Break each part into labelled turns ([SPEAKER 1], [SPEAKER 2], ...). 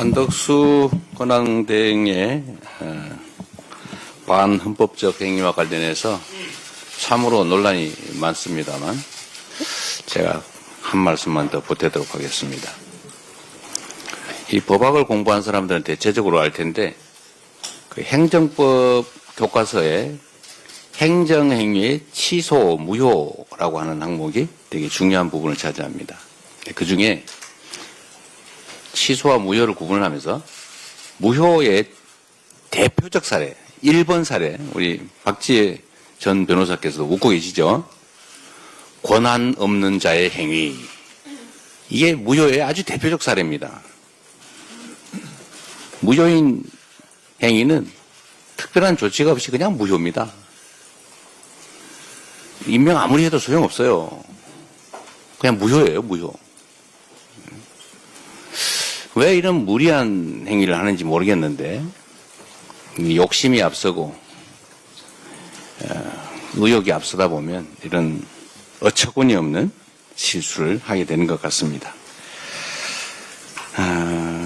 [SPEAKER 1] 한덕수 권한대행의 반헌법적 행위와 관련해서 참으로 논란이 많습니다만 제가 한 말씀만 더 보태도록 하겠습니다. 이 법학을 공부한 사람들은 대체적으로 알 텐데 그 행정법 교과서에 행정행위의 취소, 무효라고 하는 항목이 되게 중요한 부분을 차지합니다. 그 중에 취소와 무효를 구분을 하면서 무효의 대표적 사례, 1번 사례, 우리 박지혜 전 변호사께서도 웃고 계시죠? 권한 없는 자의 행위. 이게 무효의 아주 대표적 사례입니다. 무효인 행위는 특별한 조치가 없이 그냥 무효입니다. 임명 아무리 해도 소용없어요. 그냥 무효예요, 무효. 왜 이런 무리한 행위를 하는지 모르겠는데 욕심이 앞서고 의욕이 앞서다 보면 이런 어처구니 없는 실수를 하게 되는 것 같습니다.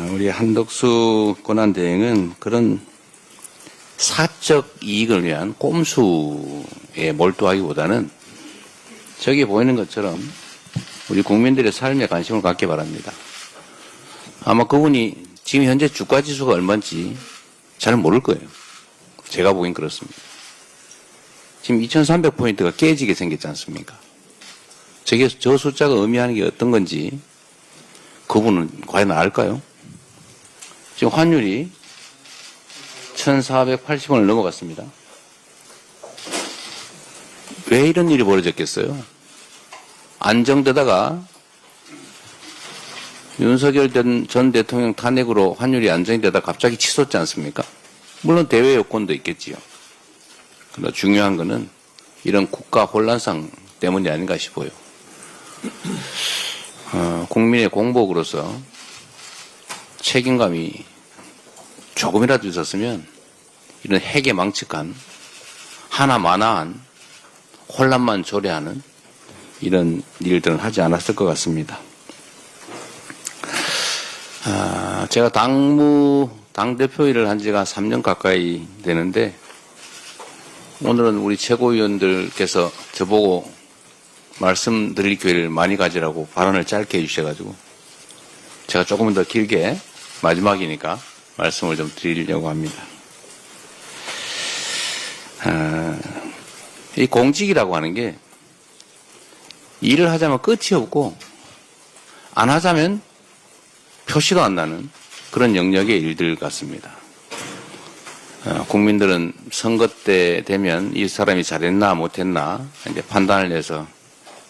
[SPEAKER 1] 우리 한덕수 권한대행은 그런 사적 이익을 위한 꼼수에 몰두하기보다는 저기 보이는 것처럼 우리 국민들의 삶에 관심을 갖기 바랍니다. 아마 그분이 지금 현재 주가지수가 얼마인지 잘 모를 거예요. 제가 보기엔 그렇습니다. 지금 2300포인트가 깨지게 생겼지 않습니까? 저 숫자가 의미하는 게 어떤 건지 그분은 과연 알까요? 지금 환율이 1480원을 넘어갔습니다. 왜 이런 일이 벌어졌겠어요? 안정되다가 윤석열 전 대통령 탄핵으로 환율이 안정되다 갑자기 치솟지 않습니까? 물론 대외 요건도 있겠지요. 그러나 중요한 것은 이런 국가 혼란상 때문이 아닌가 싶어요. 국민의 공복으로서 책임감이 조금이라도 있었으면 이런 핵에 망측한 하나마나한 혼란만 초래하는 이런 일들은 하지 않았을 것 같습니다. 제가 당대표 일을 한 지가 3년 가까이 되는데 오늘은 우리 최고위원들께서 저보고 말씀드릴 기회를 많이 가지라고 발언을 짧게 해주셔가지고 제가 조금 더 길게 마지막이니까 말씀을 좀 드리려고 합니다. 이 공직이라고 하는 게 일을 하자면 끝이 없고 안 하자면 표시도 안 나는 그런 영역의 일들 같습니다. 국민들은 선거 때 되면 이 사람이 잘했나 못했나 이제 판단을 해서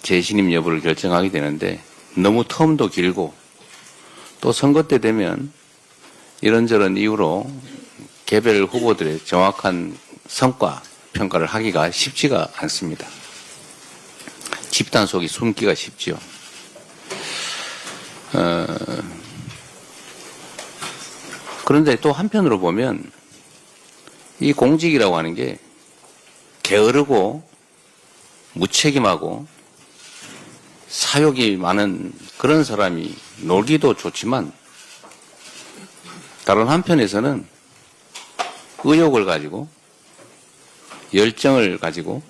[SPEAKER 1] 재신임 여부를 결정하게 되는데 너무 텀도 길고 또 선거 때 되면 이런저런 이유로 개별 후보들의 정확한 성과 평가를 하기가 쉽지가 않습니다. 집단 속이 숨기가 쉽지요. 그런데 또 한편으로 보면 이 공직이라고 하는 게 게으르고 무책임하고 사욕이 많은 그런 사람이 놀기도 좋지만 다른 한편에서는 의욕을 가지고 열정을 가지고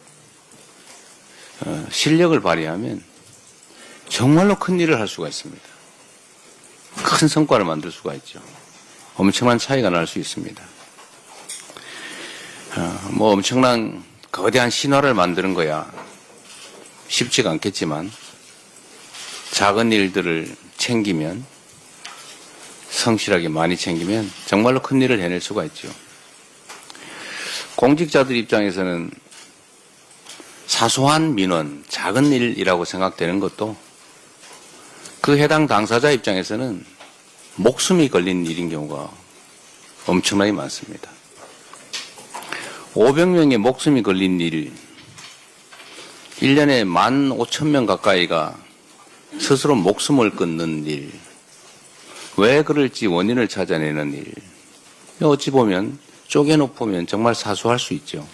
[SPEAKER 1] 실력을 발휘하면 정말로 큰 일을 할 수가 있습니다. 큰 성과를 만들 수가 있죠. 엄청난 차이가 날 수 있습니다. 엄청난 거대한 신화를 만드는 거야 쉽지가 않겠지만 작은 일들을 챙기면 성실하게 많이 챙기면 정말로 큰 일을 해낼 수가 있죠. 공직자들 입장에서는 사소한 민원, 작은 일이라고 생각되는 것도 그 해당 당사자 입장에서는 목숨이 걸린 일인 경우가 엄청나게 많습니다. 500명의 목숨이 걸린 일, 1년에 15,000명 가까이가 스스로 목숨을 끊는 일, 왜 그럴지 원인을 찾아내는 일, 어찌 보면 쪼개놓으면 정말 사소할 수 있죠.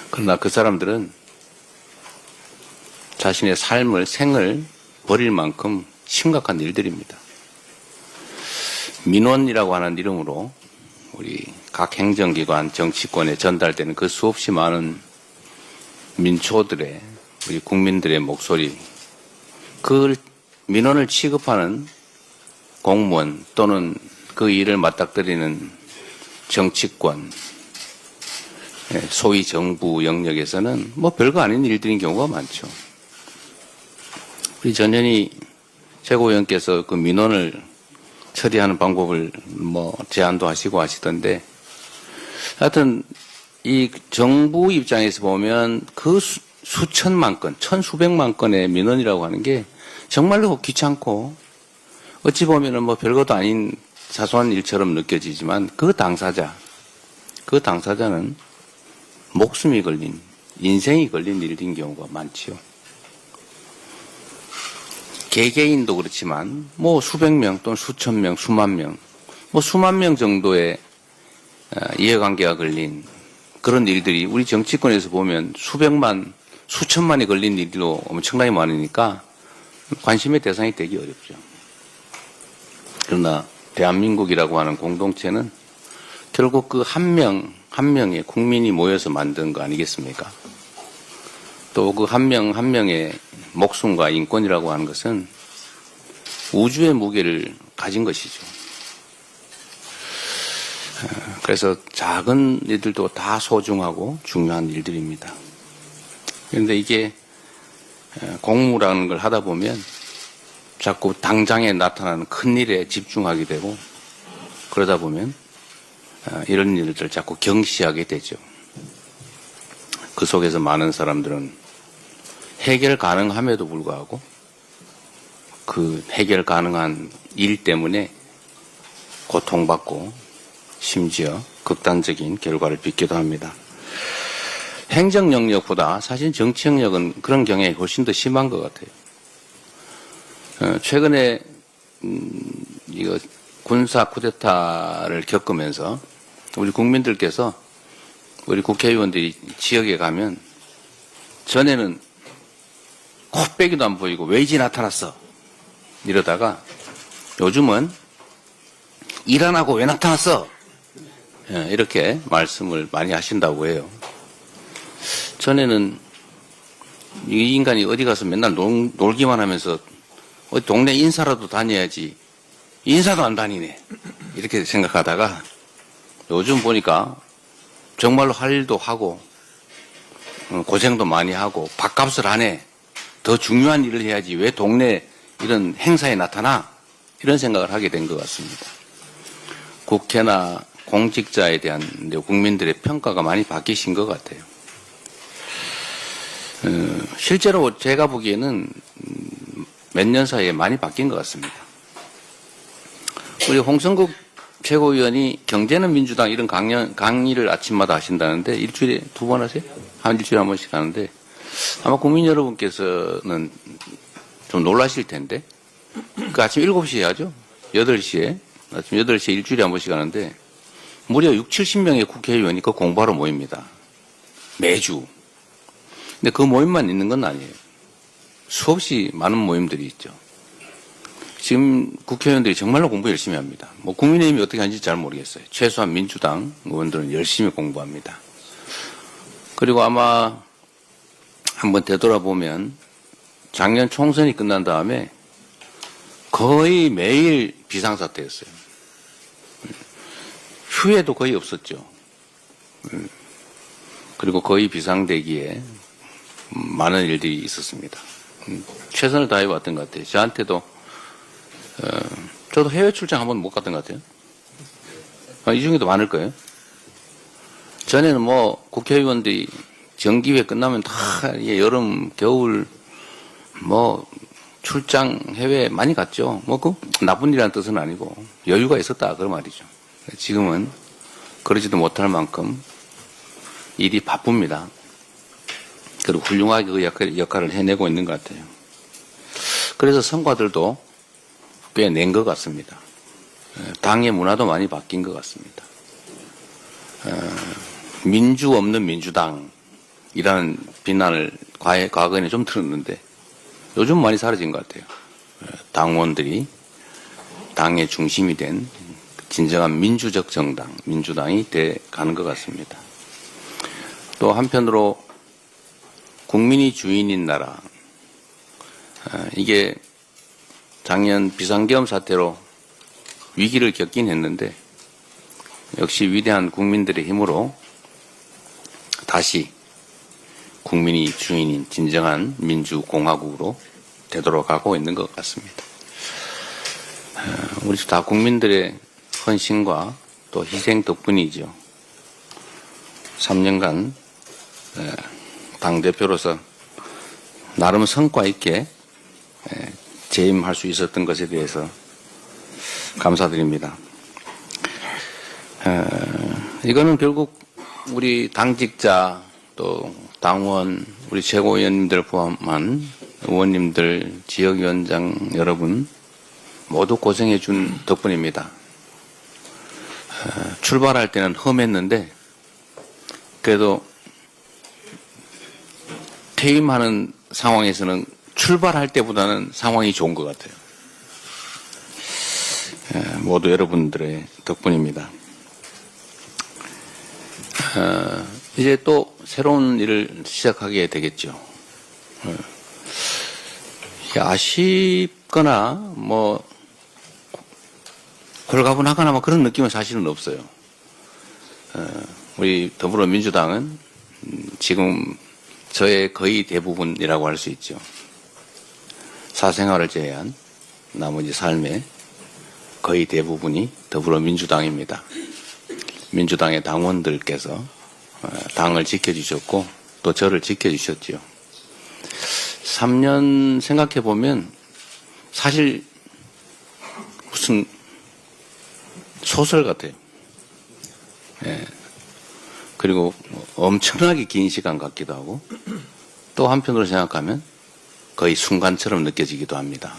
[SPEAKER 1] 그러나 그 사람들은 자신의 삶을, 생을 버릴 만큼 심각한 일들입니다. 민원이라고 하는 이름으로 우리 각 행정기관, 정치권에 전달되는 그 수없이 많은 민초들의, 우리 국민들의 목소리, 그 민원을 취급하는 공무원 또는 그 일을 맞닥뜨리는 정치권, 소위 정부 영역에서는 뭐 별거 아닌 일들인 경우가 많죠. 우리 전현희 최고위원께서 그 민원을 처리하는 방법을 뭐 제안도 하시고 하시던데, 하여튼 이 정부 입장에서 보면 그 수천만 건, 천수백만 건의 민원이라고 하는 게 정말로 귀찮고 어찌 보면은 뭐 별것도 아닌 사소한 일처럼 느껴지지만 그 당사자는 목숨이 걸린, 인생이 걸린 일인 경우가 많지요. 개개인도 그렇지만 뭐 수백 명 또는 수천 명, 수만 명, 뭐 수만 명 정도의 이해관계가 걸린 그런 일들이 우리 정치권에서 보면 수백만, 수천만이 걸린 일도 엄청나게 많으니까 관심의 대상이 되기 어렵죠. 그러나 대한민국이라고 하는 공동체는 결국 그 한 명의 국민이 모여서 만든 거 아니겠습니까? 또 그 한 명의 목숨과 인권이라고 하는 것은 우주의 무게를 가진 것이죠. 그래서 작은 일들도 다 소중하고 중요한 일들입니다. 그런데 이게 공무라는 걸 하다 보면 자꾸 당장에 나타나는 큰 일에 집중하게 되고, 그러다 보면 이런 일들을 자꾸 경시하게 되죠. 그 속에서 많은 사람들은 해결 가능함에도 불구하고 그 해결 가능한 일 때문에 고통받고 심지어 극단적인 결과를 빚기도 합니다. 행정 영역보다 사실 정치 영역은 그런 경향이 훨씬 더 심한 것 같아요. 최근에 이거 군사 쿠데타를 겪으면서 우리 국민들께서, 우리 국회의원들이 지역에 가면 전에는 코빼기도 안 보이고 왜 이제 나타났어 이러다가 요즘은 일 안 하고 왜 나타났어 이렇게 말씀을 많이 하신다고 해요. 전에는 이 인간이 어디 가서 맨날 놀기만 하면서 어디 동네 인사라도 다녀야지 인사도 안 다니네 이렇게 생각하다가 요즘 보니까 정말로 할 일도 하고 고생도 많이 하고 밥값을 안 해. 더 중요한 일을 해야지 왜 동네 이런 행사에 나타나? 이런 생각을 하게 된 것 같습니다. 국회나 공직자에 대한 국민들의 평가가 많이 바뀌신 것 같아요. 실제로 제가 보기에는 몇 년 사이에 많이 바뀐 것 같습니다. 우리 홍성국 최고위원이 경제는 민주당 이런 강의를 아침마다 하신다는데 일주일에 2번 하세요? 일주일에 한 번씩 하는데 아마 국민 여러분께서는 좀 놀라실 텐데 그 아침 7시에 하죠? 8시에 아침 8시에 일주일에 한 번씩 하는데 무려 60-70명의 국회의원이 그 공부하러 모입니다. 매주. 근데 그 모임만 있는 건 아니에요. 수없이 많은 모임들이 있죠. 지금 국회의원들이 정말로 공부 열심히 합니다. 뭐 국민의힘이 어떻게 하는지 잘 모르겠어요. 최소한 민주당 의원들은 열심히 공부합니다. 그리고 아마 한번 되돌아보면 작년 총선이 끝난 다음에 거의 매일 비상사태였어요. 휴회도 거의 없었죠. 그리고 거의 비상대기에 많은 일들이 있었습니다. 최선을 다해왔던 것 같아요. 저한테도 저도 해외 출장 한번 못 갔던 것 같아요. 이 중에도 많을 거예요. 전에는 뭐 국회의원들이 정기회 끝나면 다 여름, 겨울 뭐 출장 해외 많이 갔죠. 뭐 그 나쁜 일이라는 뜻은 아니고 여유가 있었다 그런 말이죠. 지금은 그러지도 못할 만큼 일이 바쁩니다. 그리고 훌륭하게 그 역할을 해내고 있는 것 같아요. 그래서 성과들도 꽤 낸 것 같습니다. 당의 문화도 많이 바뀐 것 같습니다. 민주 없는 민주당이라는 비난을 과거에는 좀 들었는데 요즘 많이 사라진 것 같아요. 당원들이 당의 중심이 된 진정한 민주적 정당, 민주당이 돼 가는 것 같습니다. 또 한편으로 국민이 주인인 나라, 이게 작년 비상계엄 사태로 위기를 겪긴 했는데 역시 위대한 국민들의 힘으로 다시 국민이 주인인 진정한 민주공화국으로 되도록 하고 있는 것 같습니다. 우리 다 국민들의 헌신과 또 희생 덕분이죠. 3년간 당대표로서 나름 성과 있게 재임할 수 있었던 것에 대해서 감사드립니다. 이거는 결국 우리 당직자 또 당원, 우리 최고위원님들 포함한 의원님들, 지역위원장 여러분 모두 고생해 준 덕분입니다. 출발할 때는 험했는데 그래도 퇴임하는 상황에서는 출발할 때보다는 상황이 좋은 것 같아요. 모두 여러분들의 덕분입니다. 이제 또 새로운 일을 시작하게 되겠죠. 아쉽거나 뭐 홀가분하거나 뭐 그런 느낌은 사실은 없어요. 우리 더불어민주당은 지금 저의 거의 대부분이라고 할 수 있죠. 사생활을 제외한 나머지 삶의 거의 대부분이 더불어민주당입니다. 민주당의 당원들께서 당을 지켜주셨고 또 저를 지켜주셨죠. 3년 생각해 보면 사실 무슨 소설 같아요. 그리고 엄청나게 긴 시간 같기도 하고 또 한편으로 생각하면 거의 순간처럼 느껴지기도 합니다.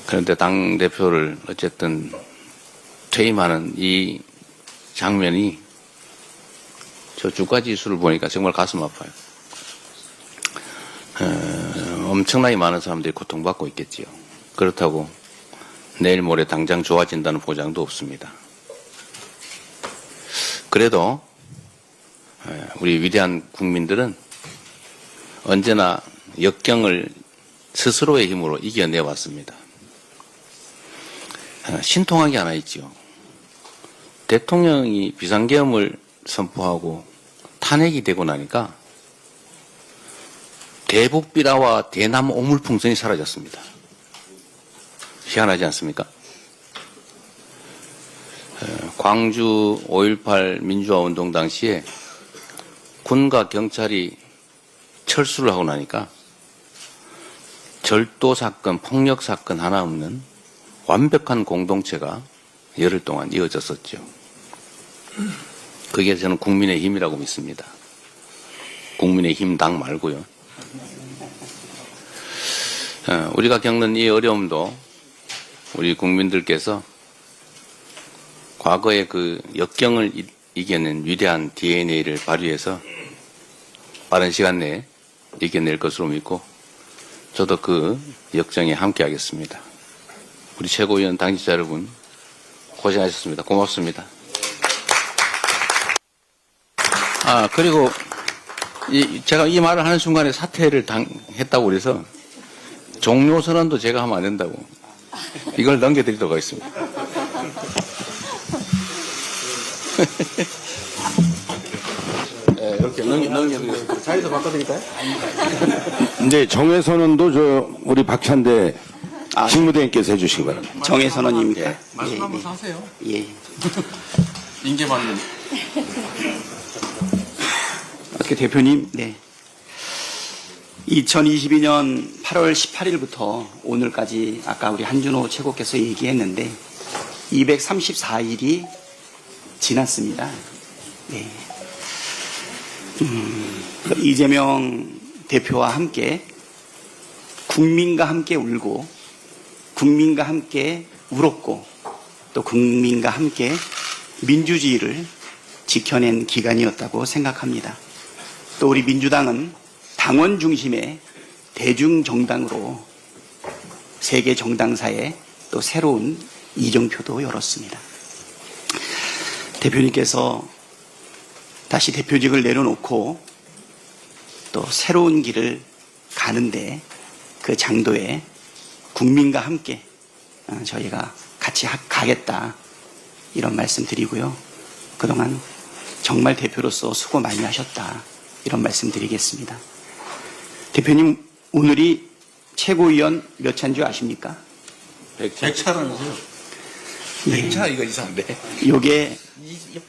[SPEAKER 1] 그런데 당대표를 어쨌든 퇴임하는 이 장면이 저 주가지수를 보니까 정말 가슴 아파요. 엄청나게 많은 사람들이 고통받고 있겠지요. 그렇다고 내일 모레 당장 좋아진다는 보장도 없습니다. 그래도 우리 위대한 국민들은 언제나 역경을 스스로의 힘으로 이겨내왔습니다. 신통하게 하나 있죠. 대통령이 비상계엄을 선포하고 탄핵이 되고 나니까 대북비라와 대남 오물풍선이 사라졌습니다. 희한하지 않습니까? 광주 5.18 민주화운동 당시에 군과 경찰이 철수를 하고 나니까 절도사건, 폭력사건 하나 없는 완벽한 공동체가 열흘 동안 이어졌었죠. 그게 저는 국민의 힘이라고 믿습니다. 국민의 힘 당 말고요. 우리가 겪는 이 어려움도 우리 국민들께서 과거의 그 역경을 이겨낸 위대한 DNA를 발휘해서 빠른 시간 내에 이겨낼 것으로 믿고 저도 그 역정에 함께하겠습니다. 우리 최고위원 당직자 여러분 고생하셨습니다. 고맙습니다. 그리고 제가 이 말을 하는 순간에 사퇴를 했다고 그래서 종료 선언도 제가 하면 안 된다고 이걸 넘겨드리도록 하겠습니다. 이렇게 넘겨드리겠습니다. 자리도 바꿔드릴까요?
[SPEAKER 2] 네, 정회선언도 우리 박찬대 직무대행께서 해주시기 바랍니다.
[SPEAKER 3] 정회선언입니다.
[SPEAKER 1] 말씀 한번 하세요.
[SPEAKER 3] 예.
[SPEAKER 1] 인계받는.
[SPEAKER 3] 어떻게 대표님? 네. 2022년 8월 18일부터 오늘까지 아까 우리 한준호 최고께서 얘기했는데 234일이 지났습니다. 네. 이재명 대표와 함께 국민과 함께 울고 국민과 함께 울었고 또 국민과 함께 민주주의를 지켜낸 기간이었다고 생각합니다. 또 우리 민주당은 당원 중심의 대중정당으로 세계 정당사에 또 새로운 이정표도 열었습니다. 대표님께서 다시 대표직을 내려놓고 또 새로운 길을 가는데 그 장도에 국민과 함께 저희가 같이 가겠다 이런 말씀 드리고요. 그동안 정말 대표로서 수고 많이 하셨다 이런 말씀 드리겠습니다. 대표님 오늘이 최고위원 몇 차인 줄 아십니까?
[SPEAKER 4] 100차라면서요?
[SPEAKER 3] 예.
[SPEAKER 4] 100차 이거 이상한데.
[SPEAKER 3] 요게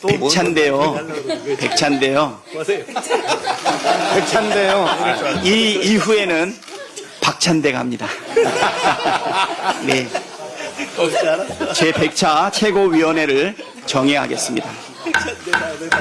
[SPEAKER 4] 또 뭔
[SPEAKER 3] 100차인데요. 100차인데요.
[SPEAKER 4] 뭐세요?
[SPEAKER 3] 100차인데요. 이 이후에는 박찬대 갑니다. 네. 제 100차 최고위원회를 정해하겠습니다.